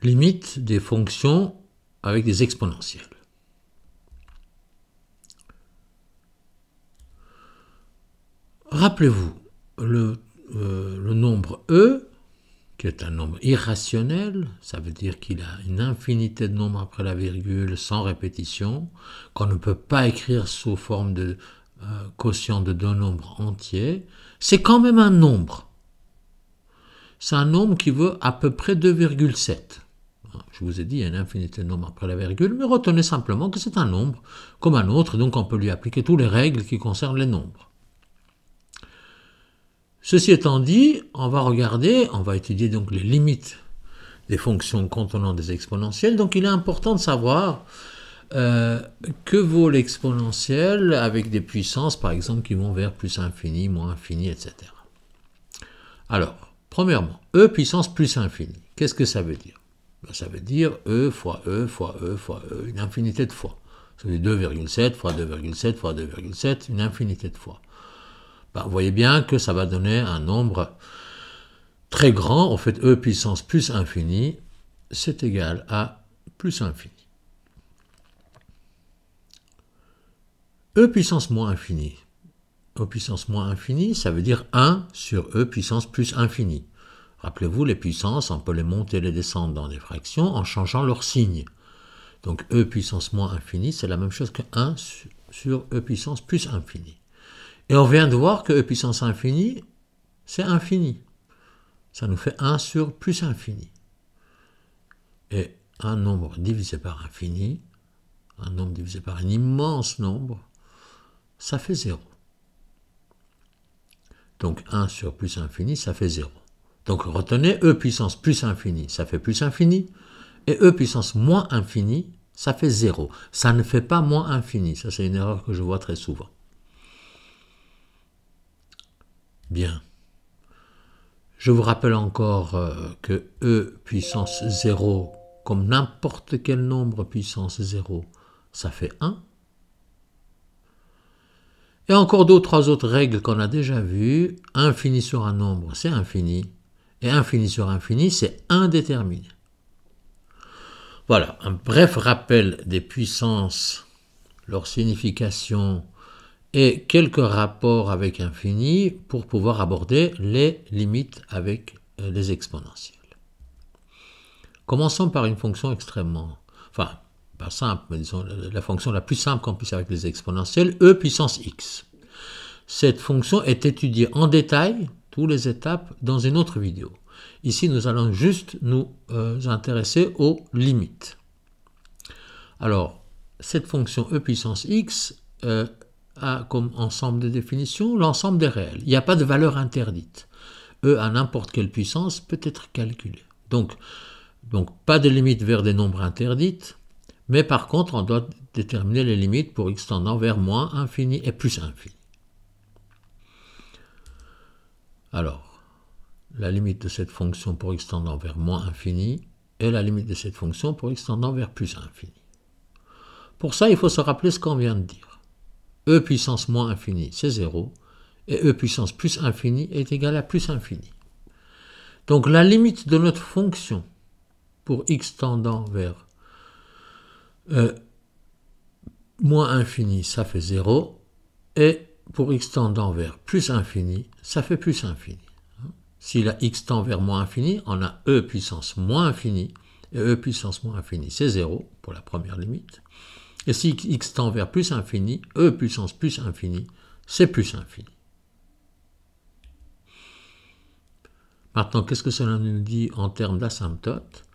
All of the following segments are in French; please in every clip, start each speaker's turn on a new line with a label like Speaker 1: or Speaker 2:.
Speaker 1: limite des fonctions avec des exponentielles. Rappelez-vous, le nombre e, qui est un nombre irrationnel, ça veut dire qu'il a une infinité de nombres après la virgule, sans répétition, qu'on ne peut pas écrire sous forme de quotient de deux nombres entiers, c'est quand même un nombre. C'est un nombre qui vaut à peu près 2,7. Je vous ai dit, il y a une infinité de nombres après la virgule, mais retenez simplement que c'est un nombre comme un autre, donc on peut lui appliquer toutes les règles qui concernent les nombres. Ceci étant dit, on va étudier donc les limites des fonctions contenant des exponentielles. Donc il est important de savoir que vaut l'exponentielle avec des puissances, par exemple, qui vont vers plus infini, moins infini, etc. Alors, premièrement, e puissance plus infini. Qu'est-ce que ça veut dire? Ça veut dire e fois e fois e fois e, une infinité de fois. Ça veut dire 2,7 fois 2,7 fois 2,7, une infinité de fois. Vous voyez bien que ça va donner un nombre très grand. En fait, e puissance plus infini, c'est égal à plus infini. E puissance moins infini. E puissance moins infini, ça veut dire 1 sur e puissance plus infini. Rappelez-vous, les puissances, on peut les monter et les descendre dans des fractions en changeant leur signe. Donc e puissance moins infini, c'est la même chose que 1 sur e puissance plus infini. Et on vient de voir que e puissance infini, c'est infini. Ça nous fait 1 sur plus infini. Et un nombre divisé par infini, un nombre divisé par un immense nombre, ça fait 0. Donc 1 sur plus infini, ça fait 0. Donc retenez, e puissance plus infini, ça fait plus infini. Et e puissance moins infini, ça fait 0. Ça ne fait pas moins infini. Ça, c'est une erreur que je vois très souvent. Bien. Je vous rappelle encore que e puissance 0, comme n'importe quel nombre puissance 0, ça fait 1. Et encore trois autres règles qu'on a déjà vues. Infini sur un nombre, c'est infini. Et infini sur infini, c'est indéterminé. Voilà, un bref rappel des puissances, leur signification et quelques rapports avec infini pour pouvoir aborder les limites avec les exponentielles. Commençons par une fonction extrêmement, enfin, pas simple, mais disons la fonction la plus simple qu'on puisse avec les exponentielles, e puissance x. Cette fonction est étudiée en détail, toutes les étapes, dans une autre vidéo. Ici, nous allons juste nous intéresser aux limites. Alors, cette fonction e puissance x a comme ensemble de définitions l'ensemble des réels. Il n'y a pas de valeur interdite. E à n'importe quelle puissance peut être calculé. Donc, pas de limite vers des nombres interdites, mais par contre, on doit déterminer les limites pour x tendant vers moins infini et plus infini. Alors, la limite de cette fonction pour x tendant vers moins infini et la limite de cette fonction pour x tendant vers plus infini. Pour ça, il faut se rappeler ce qu'on vient de dire. E puissance moins infini, c'est 0, et e puissance plus infini est égal à plus infini. Donc la limite de notre fonction pour x tendant vers moins infini, ça fait 0, et pour x tendant vers plus infini, ça fait plus infini. Si la x tend vers moins infini, on a e puissance moins infini, et e puissance moins infini, c'est 0 pour la première limite. Et si x tend vers plus infini, e puissance plus infini, c'est plus infini. Maintenant, qu'est-ce que cela nous dit en termes d'asymptote?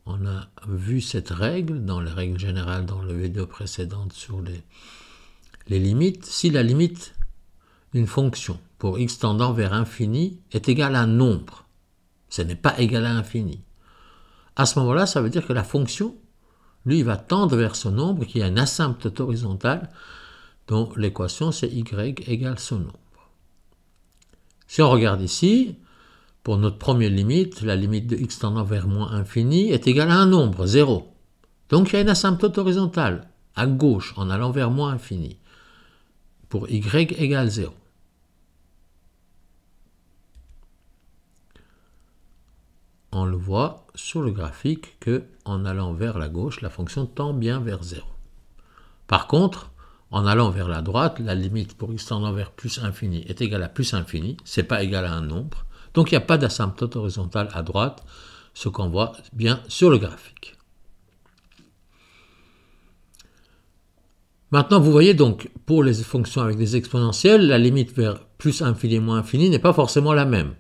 Speaker 1: On a vu cette règle dans les règles générales dans la vidéo précédente sur les limites. Si la limite d'une fonction pour x tendant vers infini est égale à un nombre, ce n'est pas égal à infini. À ce moment-là, ça veut dire que la fonction, lui, va tendre vers ce nombre qui a une asymptote horizontale dont l'équation c'est y égale ce nombre. Si on regarde ici, pour notre première limite, la limite de x tendant vers moins infini est égale à un nombre, 0. Donc il y a une asymptote horizontale à gauche en allant vers moins infini pour y égale 0. on le voit sur le graphique qu'en allant vers la gauche, la fonction tend bien vers 0. Par contre, en allant vers la droite, la limite pour x tendant vers plus infini est égale à plus infini, c'est pas égal à un nombre, donc il n'y a pas d'asymptote horizontale à droite, ce qu'on voit bien sur le graphique. Maintenant, vous voyez donc, pour les fonctions avec des exponentielles, la limite vers plus infini et moins infini n'est pas forcément la même.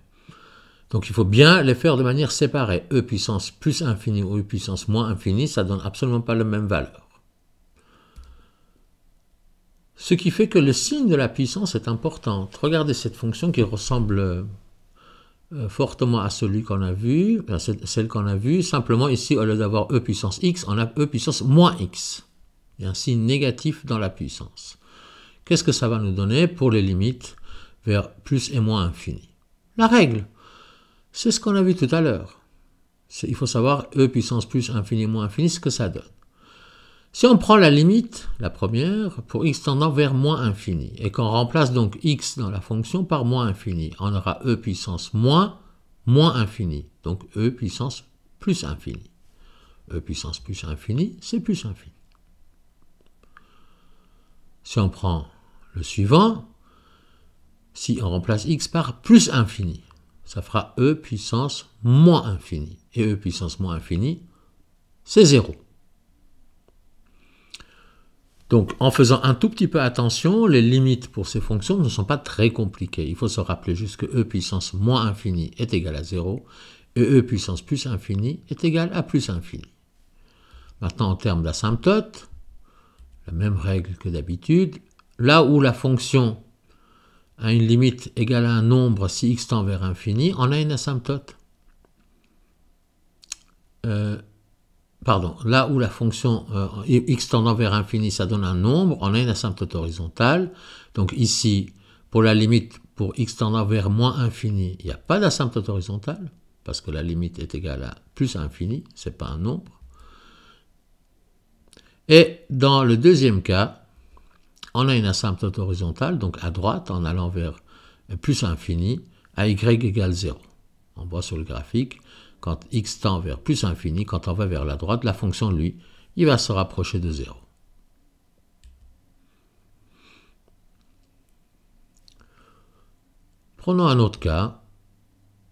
Speaker 1: Donc il faut bien les faire de manière séparée. E puissance plus infini ou E puissance moins infini, ça ne donne absolument pas la même valeur. Ce qui fait que le signe de la puissance est important. Regardez cette fonction qui ressemble fortement à celui qu'on a vu, celle qu'on a vue. Simplement ici, au lieu d'avoir E puissance x, on a E puissance moins x. Il y a un signe négatif dans la puissance. Qu'est-ce que ça va nous donner pour les limites vers plus et moins infini? La règle, c'est ce qu'on a vu tout à l'heure. Il faut savoir E puissance plus infini moins infini, ce que ça donne. Si on prend la limite, la première, pour x tendant vers moins infini, et qu'on remplace donc x dans la fonction par moins infini, on aura E puissance moins infini, donc E puissance plus infini. E puissance plus infini, c'est plus infini. Si on prend le suivant, si on remplace x par plus infini, ça fera E puissance moins infini. Et E puissance moins infini, c'est 0. Donc, en faisant un tout petit peu attention, les limites pour ces fonctions ne sont pas très compliquées. Il faut se rappeler juste que E puissance moins infini est égal à 0, et E puissance plus infini est égal à plus infini. Maintenant, en termes d'asymptote, la même règle que d'habitude, là où la fonction a une limite égale à un nombre si x tend vers infini, on a une asymptote. Là où la fonction x tendant vers infini, ça donne un nombre, on a une asymptote horizontale. Donc ici, pour la limite pour x tendant vers moins infini, il n'y a pas d'asymptote horizontale, parce que la limite est égale à plus infini, ce n'est pas un nombre. Et dans le deuxième cas, on a une asymptote horizontale, donc à droite, en allant vers plus infini, à y égale 0. On voit sur le graphique, quand x tend vers plus infini, quand on va vers la droite, la fonction, lui, il va se rapprocher de 0. Prenons un autre cas,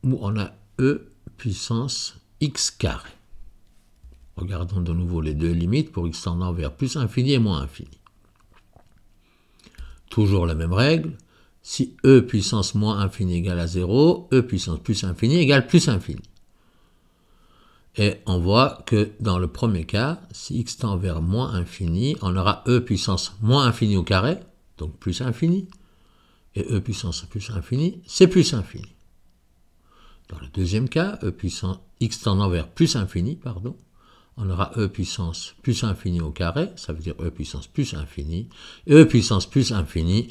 Speaker 1: où on a E puissance x carré. Regardons de nouveau les deux limites pour x tendant vers plus infini et moins infini. Toujours la même règle, si E puissance moins infini égale à 0, E puissance plus infini égale plus infini. Et on voit que dans le premier cas, si x tend vers moins infini, on aura E puissance moins infini au carré, donc plus infini, et E puissance plus infini, c'est plus infini. Dans le deuxième cas, E puissance x tendant vers plus infini, pardon, on aura E puissance plus infini au carré, ça veut dire E puissance plus infini, et E puissance plus infini,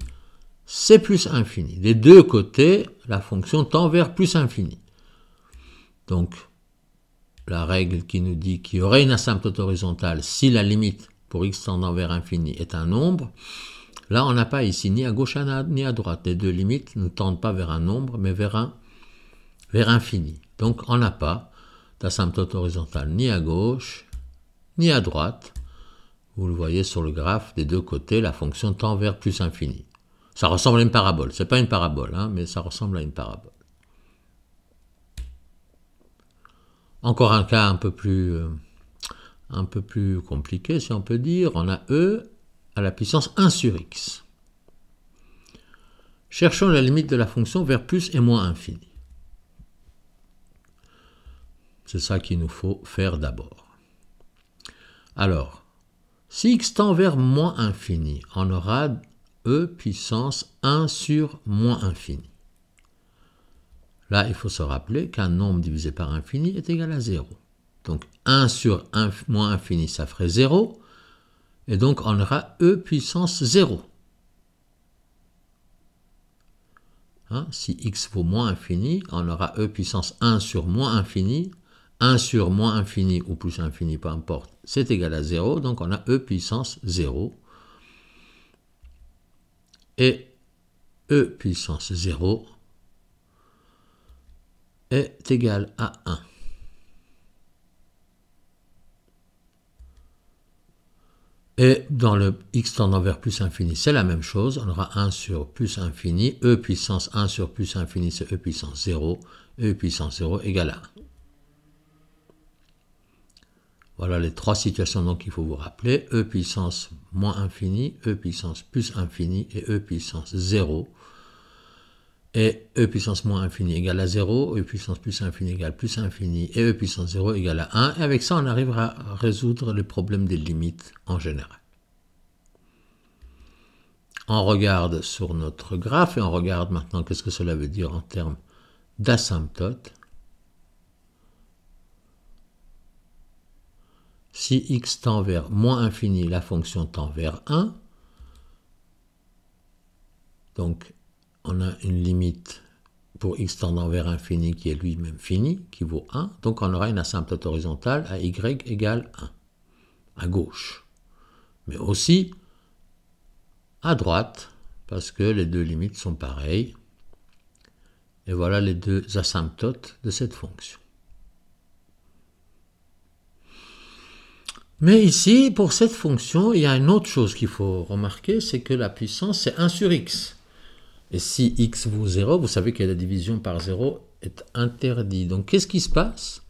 Speaker 1: c'est plus infini. Des deux côtés, la fonction tend vers plus infini. Donc, la règle qui nous dit qu'il y aurait une asymptote horizontale si la limite pour x tendant vers infini est un nombre, là on n'a pas ici ni à gauche ni à droite. Les deux limites ne tendent pas vers un nombre, mais vers infini. Donc on n'a pas d'asymptote horizontale ni à gauche, ni à droite. Vous le voyez sur le graphe, des deux côtés, la fonction tend vers plus infini. Ça ressemble à une parabole. Ce n'est pas une parabole, hein, mais ça ressemble à une parabole. Encore un cas un peu plus compliqué, si on peut dire. On a E à la puissance 1 sur x. Cherchons la limite de la fonction vers plus et moins infini. C'est ça qu'il nous faut faire d'abord. Alors, si x tend vers moins infini, on aura E puissance 1 sur moins infini. Là, il faut se rappeler qu'un nombre divisé par infini est égal à 0. Donc 1 sur moins infini, ça ferait 0. Et donc on aura E puissance 0. Hein, si x vaut moins infini, on aura E puissance 1 sur moins infini. 1 sur moins infini ou plus infini, peu importe, c'est égal à 0. Donc on a E puissance 0. Et E puissance 0 est égal à 1. Et dans le x tendant vers plus infini, c'est la même chose. On aura 1 sur plus infini. E puissance 1 sur plus infini, c'est E puissance 0. E puissance 0 égale à 1. Voilà les trois situations donc qu'il faut vous rappeler. E puissance moins infini, E puissance plus infini et E puissance 0. Et E puissance moins infini égale à 0, E puissance plus infini égale plus infini, et E puissance 0 égale à 1. Et avec ça, on arrivera à résoudre le problème des limites en général. On regarde sur notre graphe et on regarde maintenant qu'est-ce que cela veut dire en termes d'asymptote. Si x tend vers moins infini, la fonction tend vers 1. Donc, on a une limite pour x tendant vers infini qui est lui-même fini, qui vaut 1. Donc, on aura une asymptote horizontale à y égale 1, à gauche. Mais aussi à droite, parce que les deux limites sont pareilles. Et voilà les deux asymptotes de cette fonction. Mais ici, pour cette fonction, il y a une autre chose qu'il faut remarquer, c'est que la puissance, c'est 1 sur x. Et si x vaut 0, vous savez que la division par 0 est interdite. Donc, qu'est-ce qui se passe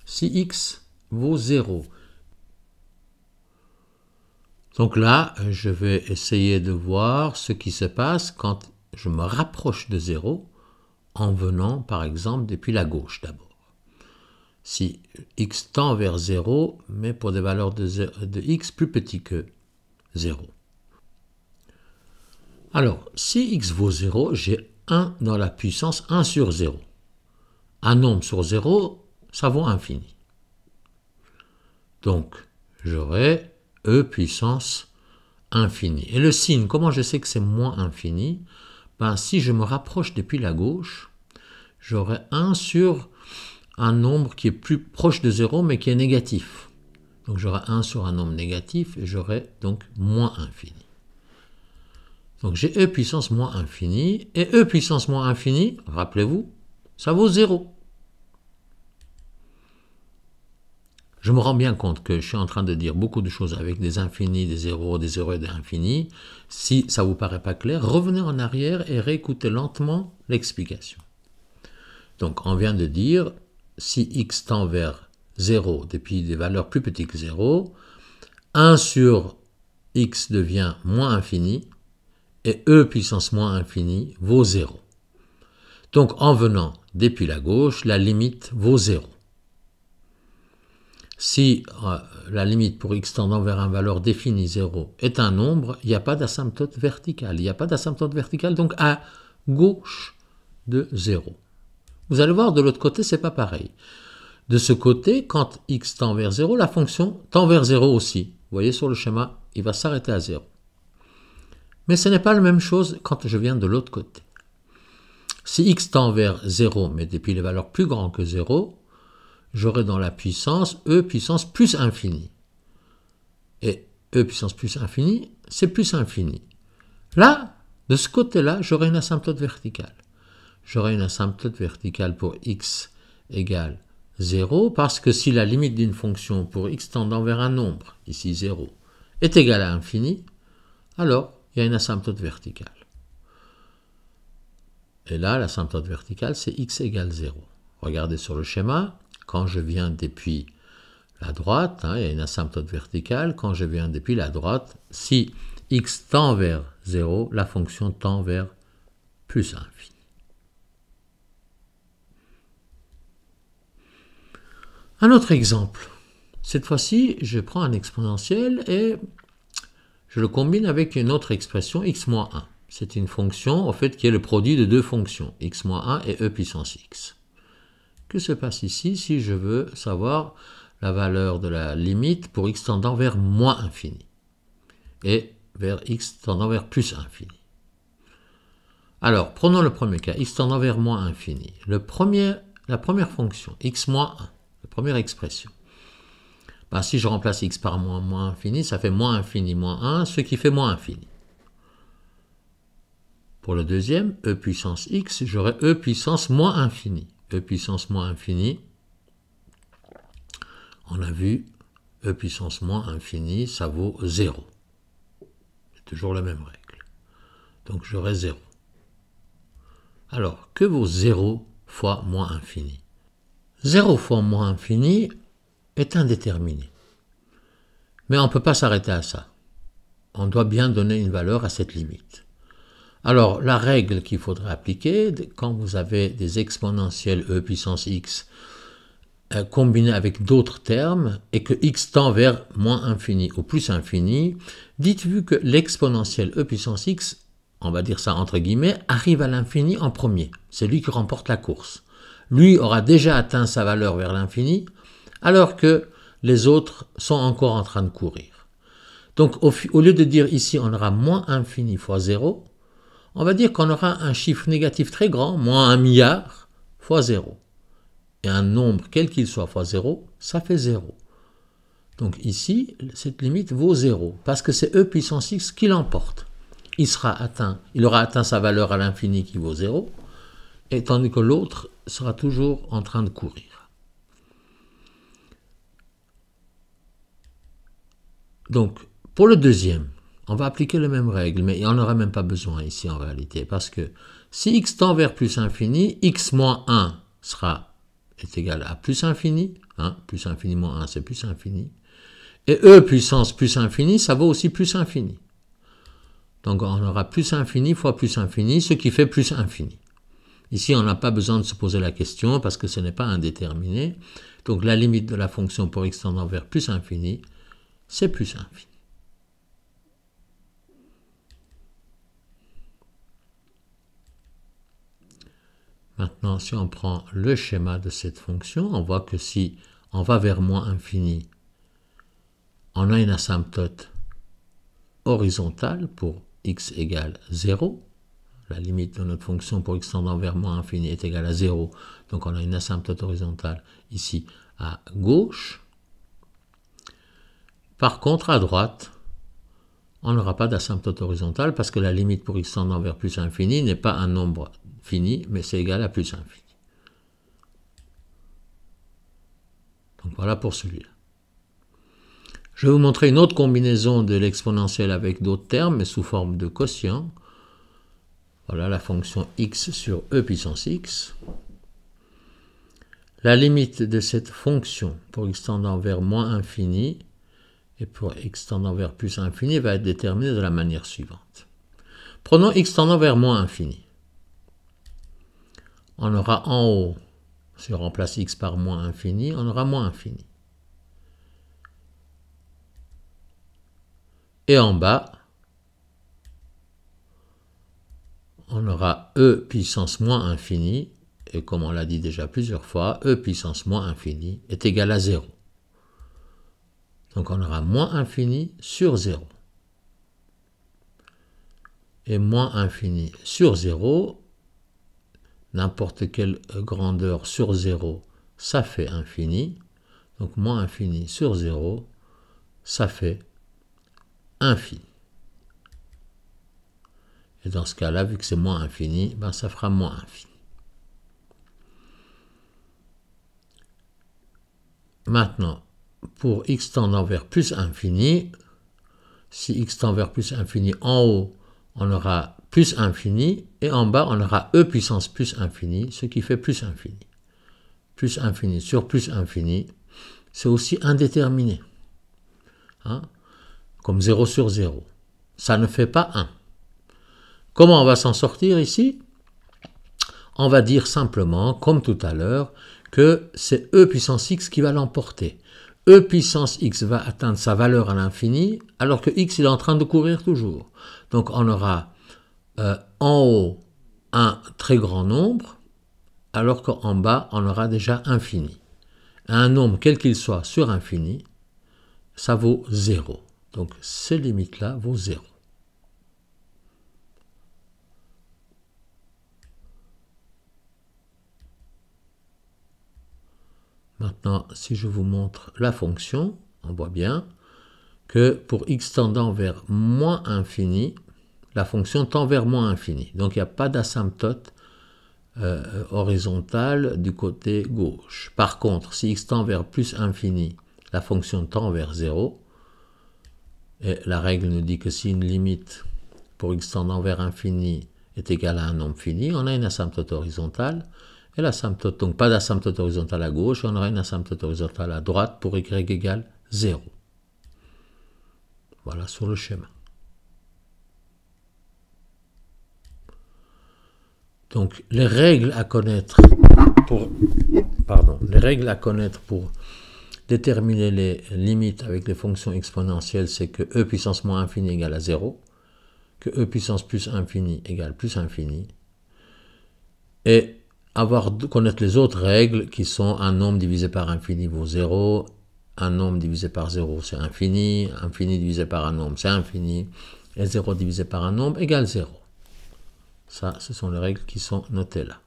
Speaker 1: si x vaut 0? Donc là, je vais essayer de voir ce qui se passe quand je me rapproche de 0 en venant, par exemple, depuis la gauche d'abord. Si x tend vers 0, mais pour des valeurs de x plus petits que 0. Alors, si x vaut 0, j'ai 1 dans la puissance 1 sur 0. Un nombre sur 0, ça vaut infini. Donc, j'aurai E puissance infini. Et le signe, comment je sais que c'est moins infini? Ben, si je me rapproche depuis la gauche, j'aurai 1 sur un nombre qui est plus proche de 0, mais qui est négatif. Donc, j'aurai 1 sur un nombre négatif et j'aurai donc moins infini. Donc, j'ai E puissance moins infini. Et E puissance moins infini, rappelez-vous, ça vaut 0. Je me rends bien compte que je suis en train de dire beaucoup de choses avec des infinis, des zéros et des infinis. Si ça ne vous paraît pas clair, revenez en arrière et réécoutez lentement l'explication. Donc, on vient de dire, si x tend vers 0 depuis des valeurs plus petites que 0, 1 sur x devient moins infini, et E puissance moins infini vaut 0. Donc, en venant depuis la gauche, la limite vaut 0. Si la limite pour x tendant vers une valeur définie 0 est un nombre, il n'y a pas d'asymptote verticale. Il n'y a pas d'asymptote verticale, donc à gauche de 0. Vous allez voir, de l'autre côté, ce n'est pas pareil. De ce côté, quand x tend vers 0, la fonction tend vers 0 aussi. Vous voyez sur le schéma, il va s'arrêter à 0. Mais ce n'est pas la même chose quand je viens de l'autre côté. Si x tend vers 0, mais depuis les valeurs plus grandes que 0, j'aurai dans la puissance E puissance plus infini. Et E puissance plus infini, c'est plus infini. Là, de ce côté-là, j'aurai une asymptote verticale. J'aurai une asymptote verticale pour x égale 0, parce que si la limite d'une fonction pour x tendant vers un nombre, ici 0, est égale à infini, alors il y a une asymptote verticale. Et là, l'asymptote verticale, c'est x égale 0. Regardez sur le schéma, quand je viens depuis la droite, il y a une asymptote verticale. Quand je viens depuis la droite, si x tend vers 0, la fonction tend vers plus infini. Un autre exemple. Cette fois-ci, je prends un exponentiel et je le combine avec une autre expression, x moins 1. C'est une fonction, en fait, qui est le produit de deux fonctions, x moins 1 et e puissance x. Que se passe ici si je veux savoir la valeur de la limite pour x tendant vers moins infini et vers x tendant vers plus infini? Alors, prenons le premier cas, x tendant vers moins infini. La première fonction, x moins 1, la première expression. Ben, si je remplace x par moins infini, ça fait moins infini moins 1, ce qui fait moins infini. Pour le deuxième, e puissance x, j'aurai e puissance moins infini. E puissance moins infini, on a vu e puissance moins infini, ça vaut 0. C'est toujours la même règle. Donc j'aurai 0. Alors, que vaut 0 fois moins infini? 0 fois moins infini est indéterminé. Mais on ne peut pas s'arrêter à ça. On doit bien donner une valeur à cette limite. Alors, la règle qu'il faudrait appliquer, quand vous avez des exponentielles e puissance x combinés avec d'autres termes, et que x tend vers moins infini ou plus infini, dites-vous que l'exponentielle e puissance x, on va dire ça entre guillemets, arrive à l'infini en premier. C'est lui qui remporte la course. Lui aura déjà atteint sa valeur vers l'infini, alors que les autres sont encore en train de courir. Donc, au lieu de dire ici on aura moins infini fois 0, on va dire qu'on aura un chiffre négatif très grand, moins 1 milliard fois 0. Et un nombre, quel qu'il soit, fois 0, ça fait 0. Donc ici, cette limite vaut 0, parce que c'est e puissance x qui l'emporte. Il aura atteint sa valeur à l'infini qui vaut 0, et tandis que l'autre sera toujours en train de courir. Donc, pour le deuxième, on va appliquer les mêmes règles, mais il n'y en aura même pas besoin ici en réalité, parce que si x tend vers plus infini, x moins 1 est égal à plus infini, plus infini moins 1 c'est plus infini, et e puissance plus infini, ça vaut aussi plus infini. Donc on aura plus infini fois plus infini, ce qui fait plus infini. Ici on n'a pas besoin de se poser la question, parce que ce n'est pas indéterminé, donc la limite de la fonction pour x tendant vers plus infini, c'est plus infini. Maintenant, si on prend le schéma de cette fonction, on voit que si on va vers moins infini, on a une asymptote horizontale pour x égale 0. La limite de notre fonction pour x tendant vers moins infini est égale à 0. Donc on a une asymptote horizontale ici à gauche. Par contre, à droite, on n'aura pas d'asymptote horizontale parce que la limite pour x tendant vers plus infini n'est pas un nombre fini, mais c'est égal à plus infini. Donc voilà pour celui-là. Je vais vous montrer une autre combinaison de l'exponentielle avec d'autres termes, mais sous forme de quotient. Voilà la fonction x sur e puissance x. La limite de cette fonction pour x tendant vers moins infini et pour x tendant vers plus infini va être déterminée de la manière suivante. Prenons x tendant vers moins infini. On aura en haut, si on remplace x par moins infini, on aura moins infini. Et en bas, on aura e puissance moins infini, et comme on l'a dit déjà plusieurs fois, e puissance moins infini est égal à 0. Donc on aura moins infini sur 0. Et moins infini sur 0, n'importe quelle grandeur sur 0, ça fait infini. Donc moins infini sur 0, ça fait infini. Et dans ce cas-là, vu que c'est moins infini, ben ça fera moins infini. Maintenant, pour x tendant vers plus infini, si x tend vers plus infini, en haut, on aura plus infini, et en bas, on aura e puissance plus infini, ce qui fait plus infini. Plus infini sur plus infini, c'est aussi indéterminé. Comme 0 sur 0. Ça ne fait pas 1. Comment on va s'en sortir ici? On va dire simplement, comme tout à l'heure, que c'est e puissance x qui va l'emporter. E puissance x va atteindre sa valeur à l'infini, alors que x il est en train de courir toujours. Donc on aura en haut un très grand nombre, alors qu'en bas on aura déjà infini. Un nombre quel qu'il soit sur infini, ça vaut 0. Donc ces limites-là vaut 0. Maintenant, si je vous montre la fonction, on voit bien que pour x tendant vers moins infini, la fonction tend vers moins infini. Donc il n'y a pas d'asymptote horizontale du côté gauche. Par contre, si x tend vers plus infini, la fonction tend vers 0. Et la règle nous dit que si une limite pour x tendant vers infini est égale à un nombre fini, on a une asymptote horizontale. Et l'asymptote, donc pas d'asymptote horizontale à gauche, on aura une asymptote horizontale à droite pour y égale 0. Voilà sur le schéma. Donc les règles à connaître pour, déterminer les limites avec les fonctions exponentielles, c'est que e puissance moins infini égale à 0, que e puissance plus infini égale plus infini, et connaître les autres règles qui sont un nombre divisé par infini vaut 0, un nombre divisé par 0 c'est infini, infini divisé par un nombre c'est infini, et 0 divisé par un nombre égale 0. Ça, ce sont les règles qui sont notées là.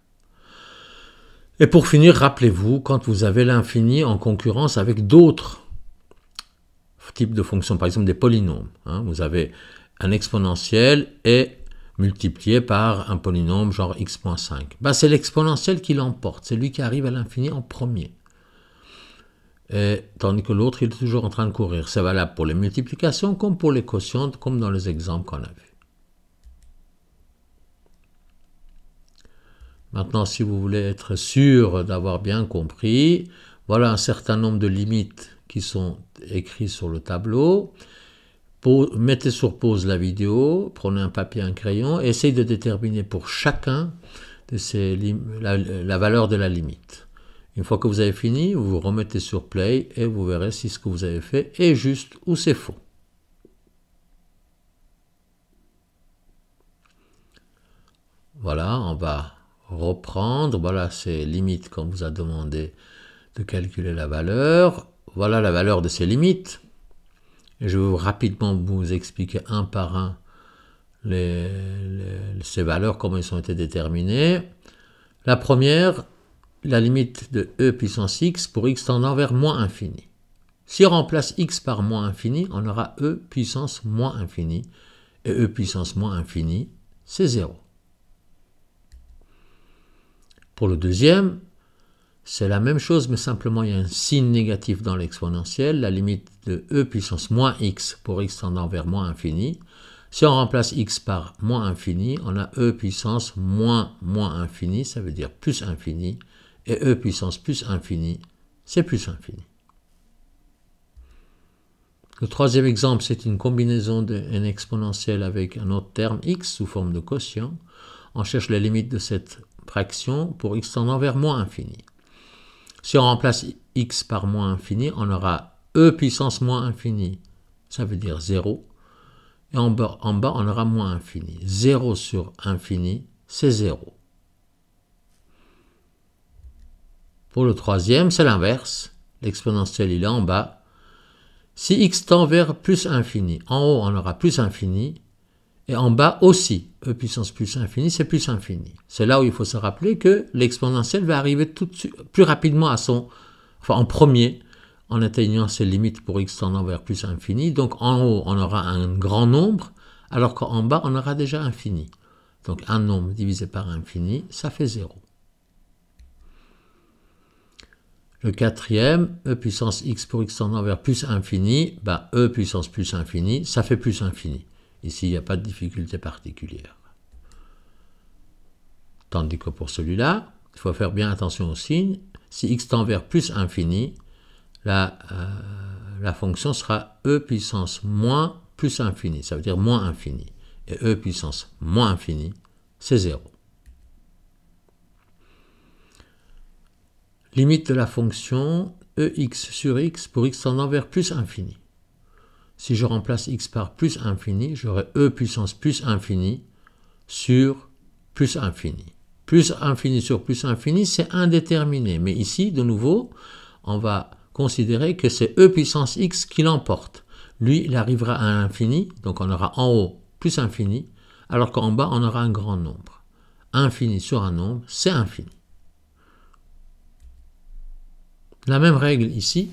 Speaker 1: Et pour finir, rappelez-vous, quand vous avez l'infini en concurrence avec d'autres types de fonctions, par exemple des polynômes, vous avez un exponentiel et multiplié par un polynôme genre x-5. C'est l'exponentiel qui l'emporte, c'est lui qui arrive à l'infini en premier. Tandis que l'autre, il est toujours en train de courir. C'est valable pour les multiplications comme pour les quotientes, comme dans les exemples qu'on a vus. Maintenant, si vous voulez être sûr d'avoir bien compris, voilà un certain nombre de limites qui sont écrites sur le tableau. Mettez sur pause la vidéo, prenez un papier et un crayon et essayez de déterminer pour chacun de ces la valeur de la limite. Une fois que vous avez fini, vous vous remettez sur play et vous verrez si ce que vous avez fait est juste ou c'est faux. Voilà, on va reprendre. Voilà ces limites qu'on vous a demandé de calculer la valeur. Voilà la valeur de ces limites. Et je vais rapidement vous expliquer un par un ces valeurs, comment elles ont été déterminées. La première, la limite de e puissance x pour x tendant vers moins infini. Si on remplace x par moins infini, on aura e puissance moins infini. Et e puissance moins infini, c'est 0. Pour le deuxième, c'est la même chose, mais simplement il y a un signe négatif dans l'exponentiel, la limite de e puissance moins x pour x tendant vers moins infini. Si on remplace x par moins infini, on a e puissance moins infini, ça veut dire plus infini, et e puissance plus infini, c'est plus infini. Le troisième exemple, c'est une combinaison d'un exponentiel avec un autre terme x sous forme de quotient. On cherche les limites de cette fraction pour x tendant vers moins infini. Si on remplace x par moins infini, on aura e puissance moins infini, ça veut dire 0. Et en bas, on aura moins infini. 0 sur infini, c'est 0. Pour le troisième, c'est l'inverse. L'exponentiel, il est en bas. Si x tend vers plus infini, en haut, on aura plus infini. Et en bas aussi, e puissance plus infini, c'est plus infini. C'est là où il faut se rappeler que l'exponentiel va arriver tout de suite, plus rapidement en premier, en atteignant ses limites pour x tendant vers plus infini. Donc en haut, on aura un grand nombre, alors qu'en bas, on aura déjà infini. Donc un nombre divisé par infini, ça fait 0. Le quatrième, e puissance x pour x tendant vers plus infini, e puissance plus infini, ça fait plus infini. Ici, il n'y a pas de difficulté particulière. Tandis que pour celui-là, il faut faire bien attention au signe. Si x tend vers plus infini, la fonction sera e puissance moins plus infini. Ça veut dire moins infini. Et e puissance moins infini, c'est 0. Limite de la fonction ex sur x pour x tendant vers plus infini. Si je remplace x par plus infini, j'aurai e puissance plus infini sur plus infini. Plus infini sur plus infini, c'est indéterminé. Mais ici, de nouveau, on va considérer que c'est e puissance x qui l'emporte. Lui, il arrivera à l'infini, donc on aura en haut plus infini, alors qu'en bas, on aura un grand nombre. Infini sur un nombre, c'est infini. La même règle ici.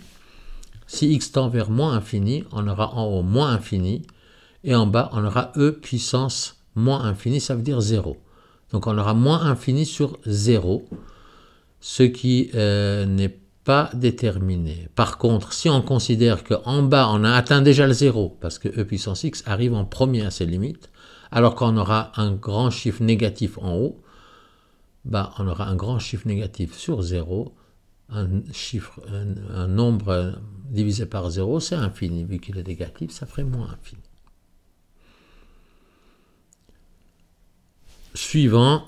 Speaker 1: Si x tend vers moins infini, on aura en haut moins infini, et en bas, on aura e puissance moins infini, ça veut dire 0. Donc on aura moins infini sur 0, ce qui n'est pas déterminé. Par contre, si on considère qu'en bas, on a atteint déjà le 0, parce que e puissance x arrive en premier à ses limites, alors qu'on aura un grand chiffre négatif en haut, bah, on aura un grand chiffre négatif sur 0, un nombre divisé par 0, c'est infini. Vu qu'il est négatif, ça ferait moins infini. Suivant,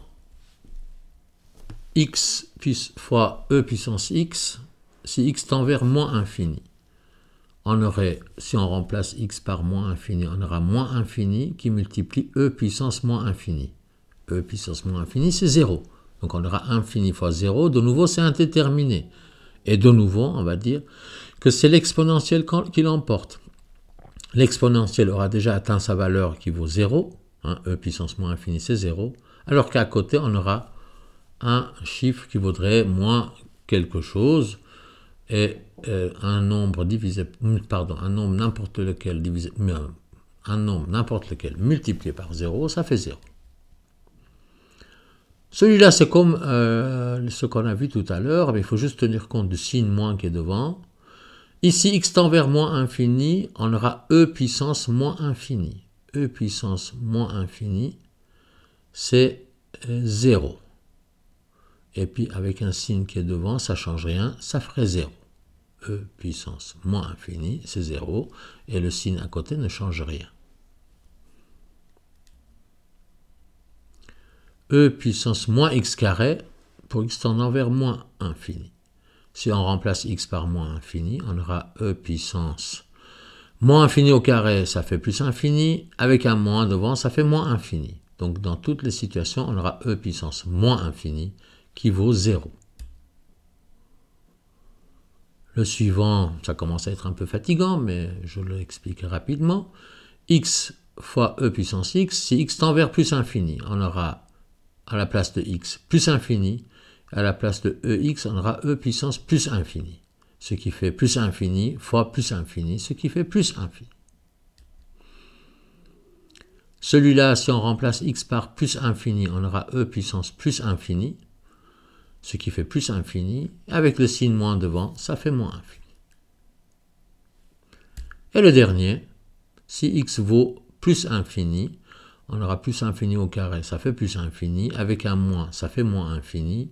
Speaker 1: x fois e puissance x, si x tend vers moins infini. On aurait, si on remplace x par moins infini, on aura moins infini qui multiplie e puissance moins infini. E puissance moins infini, c'est 0. Donc on aura infini fois 0, de nouveau c'est indéterminé. Et de nouveau, on va dire que c'est l'exponentielle qui l'emporte. L'exponentielle aura déjà atteint sa valeur qui vaut 0, hein, e puissance moins infini c'est 0, alors qu'à côté on aura un chiffre qui vaudrait moins quelque chose, et un nombre n'importe lequel multiplié par 0, ça fait 0. Celui-là, c'est comme ce qu'on a vu tout à l'heure, mais il faut juste tenir compte du signe moins qui est devant. Ici, x tend vers moins infini, on aura e puissance moins infini. E puissance moins infini, c'est 0. Et puis, avec un signe qui est devant, ça ne change rien, ça ferait 0. E puissance moins infini, c'est 0, et le signe à côté ne change rien. E puissance moins x carré, pour x tendant vers moins infini. Si on remplace x par moins infini, on aura e puissance moins infini au carré, ça fait plus infini, avec un moins devant, ça fait moins infini. Donc dans toutes les situations, on aura e puissance moins infini qui vaut 0. Le suivant, ça commence à être un peu fatigant, mais je l'explique rapidement. X fois e puissance x, si x tend vers plus infini, on aura à la place de x plus infini, à la place de ex, on aura e puissance plus infini, ce qui fait plus infini fois plus infini, ce qui fait plus infini. Celui-là, si on remplace x par plus infini, on aura e puissance plus infini, ce qui fait plus infini, avec le signe moins devant, ça fait moins infini. Et le dernier, si x vaut plus infini, on aura plus infini au carré, ça fait plus infini, avec un moins, ça fait moins infini,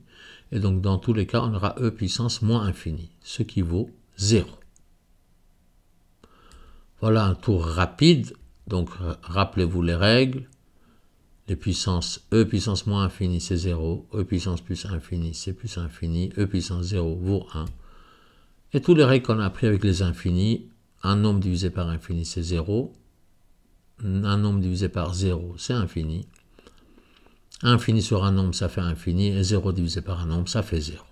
Speaker 1: et donc dans tous les cas, on aura e puissance moins infini, ce qui vaut 0. Voilà un tour rapide, donc rappelez-vous les règles. Les puissances, e puissance moins infini, c'est 0, e puissance plus infini, c'est plus infini, e puissance 0 vaut 1. Et tous les règles qu'on a appris avec les infinis, un nombre divisé par infini, c'est 0, un nombre divisé par 0, c'est infini, infini sur un nombre, ça fait infini, et 0 divisé par un nombre, ça fait 0.